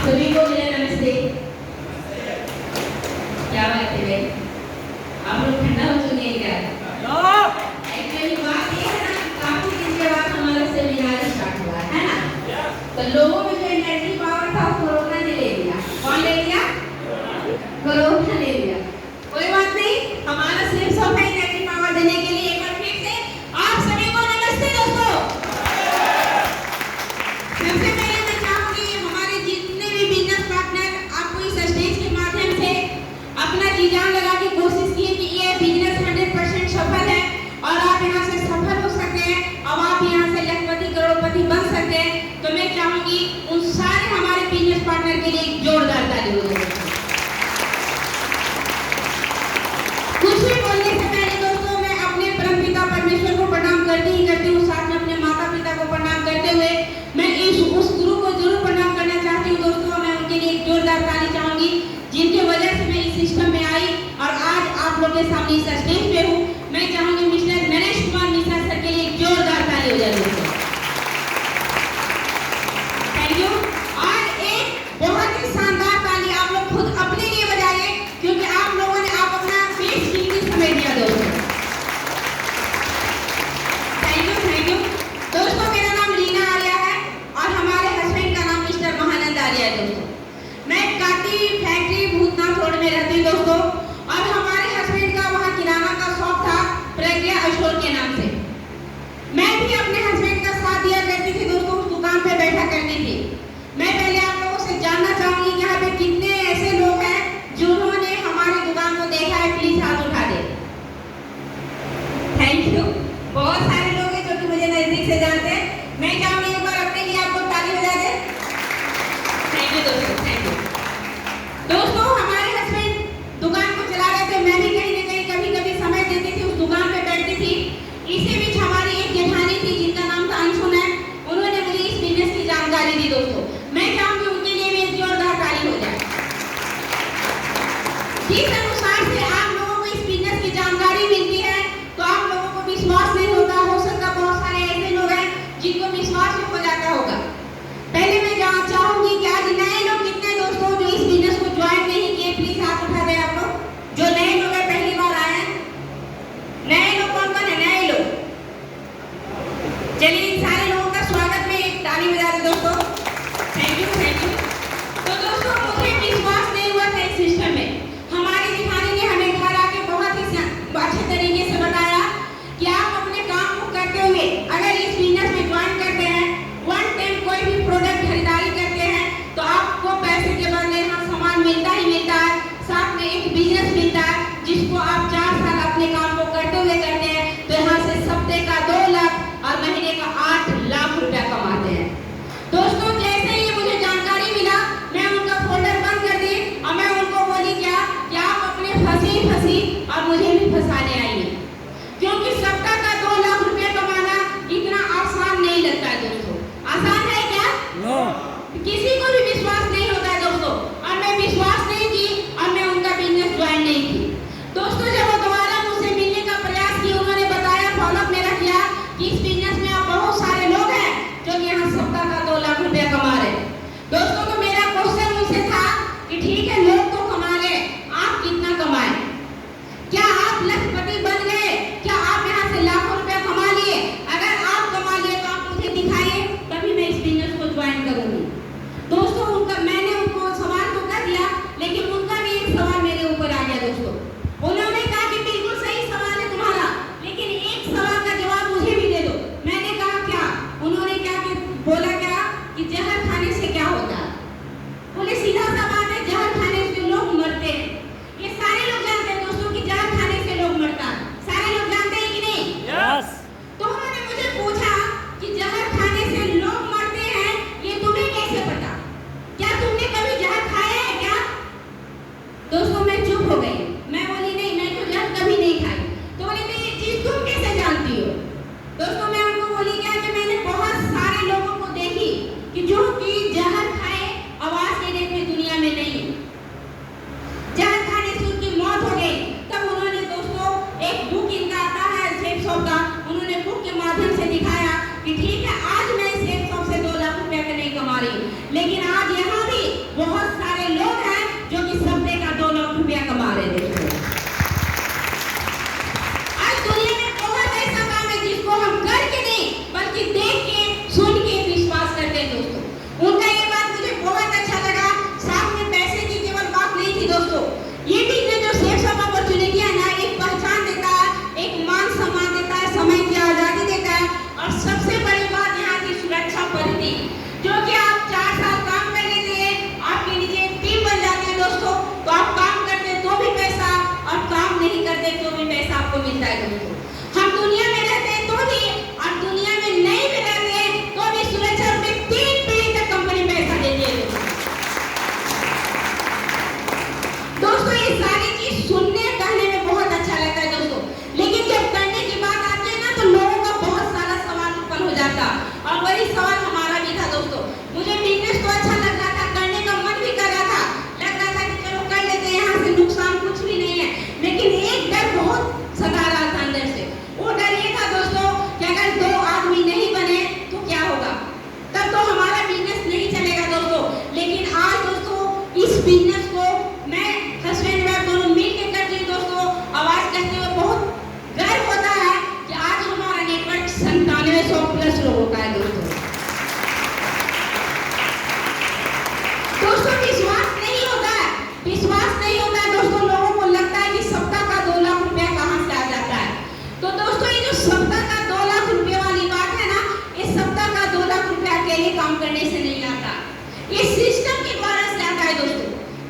सभी को मेरा नमस्ते। क्या बात है भाई, आप लोग ठंडा हो चुके हैं क्या? एक्चुअली बात ये है ना, काफी दिन के बाद हमारा सेमिनार स्टार्ट हुआ है ना, तो लोगों में जो एनर्जी पावर था कोरोना ने ले लिया। कौन ले लिया? कोरोना ले लिया। कोई बात नहीं, हमारा सिर्फ सब एनर्जी पावर देने के लिए एक बार फिर से आप सभी को नमस्ते दोस्तों। सबसे पहले मैं चाहूंगी हमारे जितने भी बिजनेस पार्टनर आपको इस स्टेज के माध्यम से अपना जी जान लगा के कोशिश किए कि ये बिजनेस 100% सफल है और आप यहाँ से सफल हो सकते हैं, अब आप यहाँ से लखपति करोड़पति बन सकते हैं, तो मैं चाहूंगी उन सारे हमारे बिजनेस पार्टनर के लिए एक जोरदार ताली हो जाए। कुछ भी बोलने से पहले दोस्तों मैं अपने परमपिता परमेश्वर को प्रणाम करती हूँ, साथ में अपने माता पिता को प्रणाम करते हुए मैं उस गुरु को जरूर प्रणाम करना चाहती हूँ दोस्तों। मैं उनके लिए एक जोरदार ताली चाहूंगी जिनके वजह से मैं इस सिस्टम में आई और आज आप लोग के सामने इस स्टेज पे हूँ। मैं चाहूंगी मिस्टर नरेश कुमार मिश्रा सर के लिए एक जोरदार ताली हो जाए। Thank you. और एक बहुत ही शानदार ताली आप लोग खुद अपने लिए बजाइए क्योंकि आप लोगों ने आप अपना फेस कीमती समय दिया दोस्तों। थैंक यू दोस्तों। मेरा नाम रीना आर्या है और हमारे हस्बैंड का नाम मिस्टर महानंद आर्या है दोस्तों। मैं काटी फैक्ट्री भूतनाथ रोड में रहती हूँ दोस्तों और हमारे हस्बैंड का वहाँ किराना का शॉप था प्रज्ञा स्टोर के नाम से। मैं भी अपने हस्बैंड का साथ दिया करती थी दोस्तों, उस दुकान पे बैठा करती थी। मैं पहले आप लोगों से जानना चाहूंगी कि यहाँ पे कितने ऐसे लोग हैं जिन्होंने हमारी दुकान को देखा है, प्लीज हाथ उठा दे। Thank you. बहुत सारे लोग हैं जो कि मुझे नजदीक से जानते हैं। मैं चाहूंगी एक बार अपने लिए आपको ताली बजा दे। थैंक यू दोस्तों, थैंक यू। दोस्तों हमारे हस्बैंड दुकान को चला रहे थे, मैं भी कहीं ना कहीं कभी कभी समय देती थी, उस दुकान पे बैठती थी। इसी बीच हमारी एक जेठानी थी जिनका नाम था अंशुन है, उन्होंने मुझे इस बिजनेस की जानकारी दी दोस्तों। मैं चाहूंगी उनके लिए भी एक जोरदार ताली हो जाए। जिस अनुसार से आप लोगों को इस बिजनेस की जानकारी मिलती है तो आप लोगों को विश्वास नहीं होता, हो सकता बहुत सारे ऐसे लोग हैं जिनको विश्वास भी हो जाता होगा। पहले मैं चाहूंगी कि आज नए लोग कितने दोस्तों जो इस बिजनेस को ज्वाइन नहीं किए, प्लीज हाथ उठा दें आप लोग। जो नए लोग हैं पहली बार आए हैं, नए लोग कौन कौन है? नए लोग, चलिए इन सारे लोगों का स्वागत में एक ताली बजा दें दोस्तों। Thank you. तो दोस्तों मुझे विश्वास नहीं हुआ था इस सिस्टम में। हमारे बिजनेस को मैं हस्बैंड वाइफ दोनों मिल के करती हूँ दोस्तों। आवाज करते हुए बहुत गर्व होता है कि आज हमारा नेटवर्क 9700+ लोगों का है दोस्तों। दोस्तों विश्वास नहीं होता है दोस्तों। लोगों को लगता है कि सप्ताह का 2 लाख रुपया कहाँ से आ जाता है। तो दोस्तों ये जो सप्ताह का 2 लाख रुपये वाली बात है ना, इस सप्ताह का 2 लाख रुपया अकेले काम करने से नहीं आता, ये सिस्टम के द्वारा से आता है दोस्तों।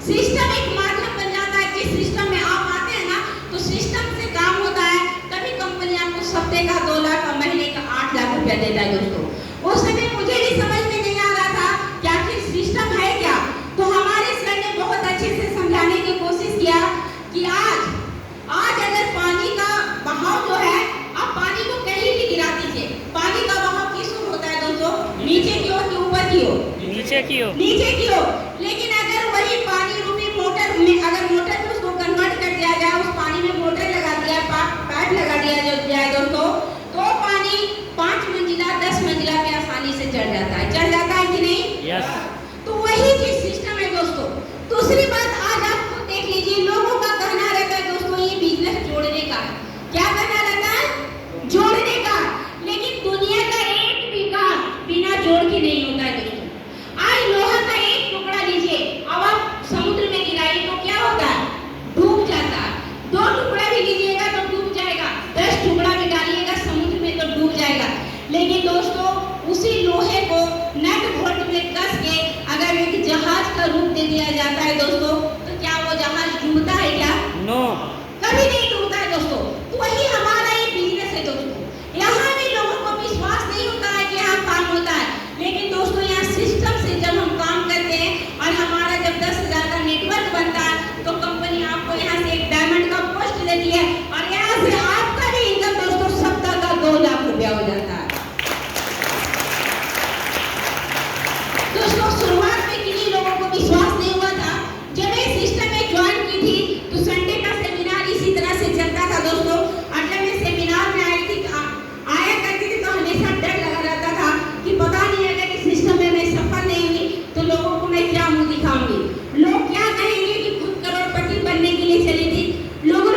सिस्टम एक माध्यम बन जाता है। जिस सिस्टम में आप आते हैं ना तो सिस्टम से काम होता है, तभी कंपनी आपको सप्ताह का 2 लाख और महीने का 8 लाख रुपया देता है दोस्तों। उस समय मुझे भी समझ में नहीं आ रहा था कि आखिर सिस्टम है क्या। तो हमारे सर ने बहुत अच्छे से समझाने की कोशिश किया कि आज अगर पानी का बहाव जो है, आप पानी को कहीं भी गिरा दीजिए, पानी का बहाव किस ओर होता है दोस्तों? नीचे की ओर कि ऊपर की ओर? नीचे की ओर। लेकिन अगर वही पानी रूपी मोटर में अगर मोटर में उसको कन्वर्ट कर दिया जाए, उस पानी में मोटर लगा दिया, पाइप लगा दिया जाए दोस्तों, तो पानी 5 मंजिला 10 मंजिला पे आसानी से चढ़ जाता है कि नहीं? यस। तो वही चीज सिस्टम है दोस्तों। दूसरी बात आज आप खुद देख लीजिए, लोगों का कहना रहता है दोस्तों ये बिजनेस जोड़ने का है। क्या कहना रहता है? जोड़ने का। लेकिन दुनिया का एक भी काम बिना जोड़ के नहीं होता है दोस्तों। आज लोहा का एक टुकड़ा लीजिए, अब आप समुद्र में गिराइए तो क्या होता है? डूब जाता है। 2 टुकड़ा भी लीजिएगा तो डूब जाएगा, 10 टुकड़ा भी डालिएगा समुद्र में तो डूब जाएगा। लेकिन दोस्तों उसी लोहे को नट बोल्ट में कस के अगर एक जहाज का रूप दे दिया जाता है दोस्तों, तो क्या वो जहाज डूबता है क्या? नो, कभी नहीं डूबता है दोस्तों। तो वही हमारा ये बिजनेस है दोस्तों। यहाँ भी लोगों को विश्वास नहीं होता है कि यहाँ काम होता है, लेकिन दोस्तों यहाँ सिस्टम से जब हम काम करते हैं और हमारा जब 10,000 का नेटवर्क बनता है तो कंपनी आपको यहाँ से एक डायमंड का पोस्ट देती है और यहाँ से आपका भी इनकम दोस्तों सप्ताह का 2 लाख रुपया हो जाता है दोस्तों। शुरुआत में किन्हीं लोगों को विश्वास नहीं हुआ था। जब ये सिस्टम में ज्वाइन की थी तो संडे का सेमिनार इसी तरह से चलता था दोस्तों। और जब मैं सेमिनार में आया करती थी तो हमेशा डर लगा रहता था कि पता नहीं अगर इस सिस्टम में मैं सफल नहीं हुई तो लोगों को मैं क्या मुंह दिखाऊंगी, लोग क्या कहेंगे कि खुद करोड़पति बनने के लिए चली थी, लोगों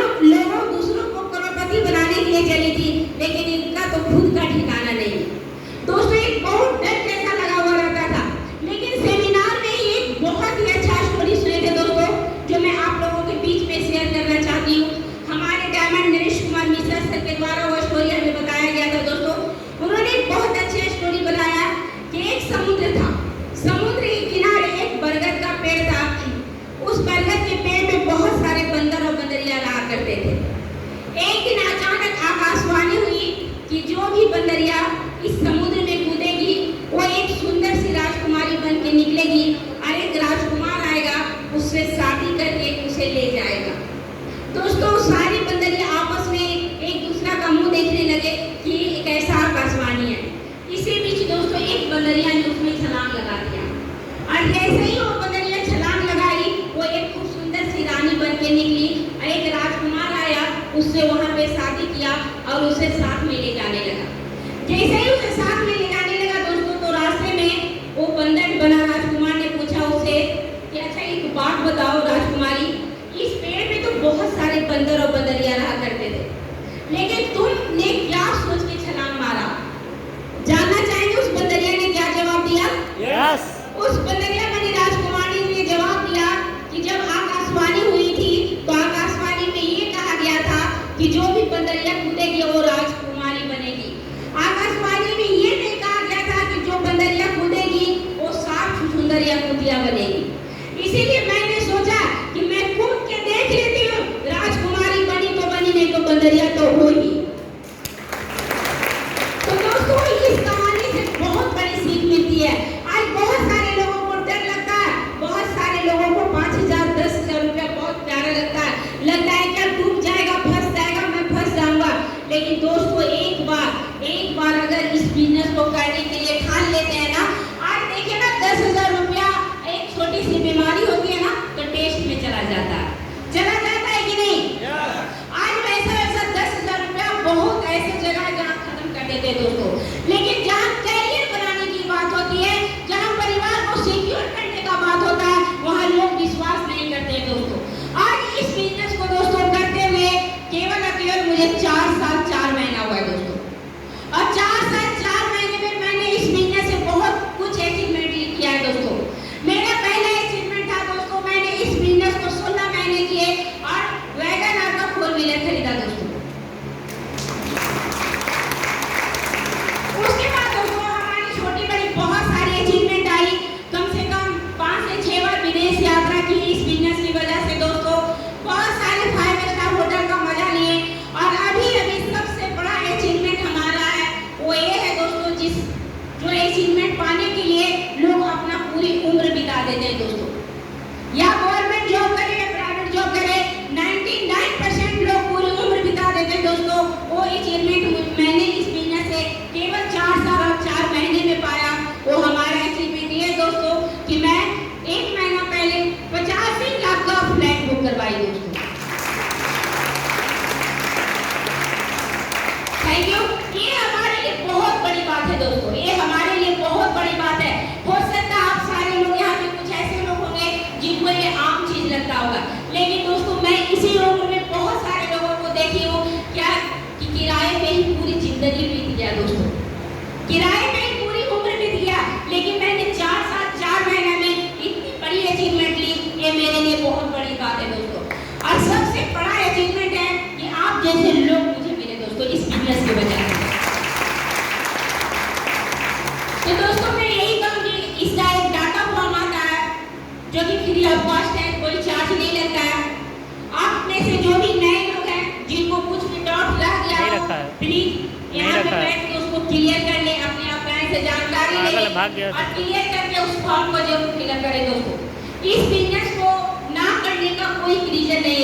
दूसरों को करोड़पति बनाने के लिए चली थी, लेकिन इनका तो खुद का ठिकाना नहीं है दोस्तों। एक बहुत डर जैसा लगा हुआ रहता था। लेकिन सेमिनार में ही एक बहुत ही अच्छा स्टोरी सुने थे दोस्तों, जो मैं आप लोगों के बीच में शेयर करना चाहती हूँ। हमारे डायमंड नरेश कुमार मिश्रा सर के द्वारा वो स्टोरी हमें बताया गया था दोस्तों। उन्होंने एक बहुत अच्छी स्टोरी बनाया कि एक समुद्र था, समुद्र के किनारे एक बरगद का पेड़ था। उस बरगद के पेड़ में बहुत सारे बंदर और बंदरिया रहा करते थे। एक दिन अचानक आकाशवाणी हुई कि जो भी बंदरिया इस समुद्र में कूदेगी वो एक सुंदर सी राजकुमारी बन के निकलेगी और एक राजकुमार आएगा उससे शादी करके उसे ले जाएगा। दोस्तों सारी बंदरिया आपस में एक दूसरा का मुंह देखने लगे कि एक ऐसा आकाशवाणी है। इसी बीच दोस्तों एक बंदरिया ने उसमें छलांग लगा दिया और जैसे ही वो बंदरिया छलांग लगाई वो एक खूब सुंदर सी रानी बन के निकली और एक राजकुमार आया, उससे वहां पे शादी किया और उसे साथ में ले जाने लगा। जैसे ही उसे साथ में ले जाने लगा दोस्तों तो रास्ते में वो बंदर बना राजकुमार ने पूछा उसे कि अच्छा एक बात बताओ राजकुमारी, इस पेड़ में तो बहुत सारे बंदर और बंदरिया रहा करते थे, लेकिन तुमने क्या सोच के छलांग मारा? जानना चाहेंगे उस बंदरिया ने क्या जवाब दिया? यस। उस बंदरिया बनी राजकुमारी ने जवाब दिया कि जब आकाशवाणी हुई थी तो आकाशवाणी में ये कहा गया था कि जो भी बंदरिया कूदेगी वो राजकुमारी बनेगी। आकाशवाणी में ये नहीं कहा गया था कि जो बंदरिया कूदेगी वो 7 सुंदरिया कुतिया बनेगी। इसीलिए मैंने सोचा कि मैं कूद के देख लेती हूँ, राजकुमारी बनी तो बनी, नहीं तो बंदरिया तो होगी। तो दोस्तों इस कहानी से बहुत बड़ी सीख मिलती है। आज बहुत सारे लोगों को डर लगता है, बहुत सारे लोगों को 5,000 10,000 रुपया बहुत प्यारा लगता है क्या डूब जाएगा, फंस जाएगा, मैं फंस जाऊंगा। लेकिन दोस्तों एक बार अगर इस बिजनेस को करने के लिए ठान लेते हैं ना, आज देखिए ना 10,000 रुपया एक छोटी सी बीमारी होती है ना तो टेस्ट रखी इस बिजनेस की वजह से दोस्तों। बहुत सारे 5 स्टार होटल का मजा लिए और अभी सबसे बड़ा अचीवमेंट हमारा है वो ये है दोस्तों, जो अचीवमेंट पाने के लिए लोग अपना पूरी उम्र बिता देते हैं दोस्तों। या गवर्नमेंट जॉब करे या प्राइवेट जॉब करे, 99% लोग पूरी उम्र बिता देते हैं दोस्तों। वो अचीवमेंट मैंने इस बिजनेस से केवल 4 साल और 4 महीने में पाया। वो हमारा अचीवमेंट ये दोस्तों कि मैं 1 महीना पहले 85 लाख का फ्लैट बुक करवाई दोस्तों। Thank you. ये हमारे लिए बहुत बड़ी बात है दोस्तों, ये हमारे लिए बहुत बड़ी बात है। हो सकता है आप सारे लोग यहाँ पे कुछ ऐसे लोग होंगे जिनको ये आम चीज लगता होगा, लेकिन दोस्तों मैं इसी उम्र में बहुत सारे लोगों को देखी हूँ क्या कि किराए पे ही पूरी जिंदगी बीत गया दोस्तों, किराए पे ही पूरी उम्र बीत गया। लेकिन मैंने 4 साल 4 महीने में इतनी बड़ी अचीवमेंट ली, ये मेरे लिए बहुत बड़ी बात है दोस्तों। और सबसे बड़ा अचीवमेंट है कि आप जैसे लोग मुझे मिले दोस्तों इस बिजनेस की वजह से। तो दोस्तों मैं यही कहूँगी, इसका एक डाटा फॉर्म आता है जो कि फ्री ऑफ कॉस्ट है, कोई चार्ज नहीं लगता है। आप में से जो भी नए लोग हैं जिनको कुछ भी डाउट रह गया हो, प्लीज यहाँ पे बैठ के उसको क्लियर कर ले, अपने आप से जानकारी ले और क्लियर करके उस फॉर्म को जरूर फिलअप करें दोस्तों। इस बिजनेस को ना करने का कोई रीजन नहीं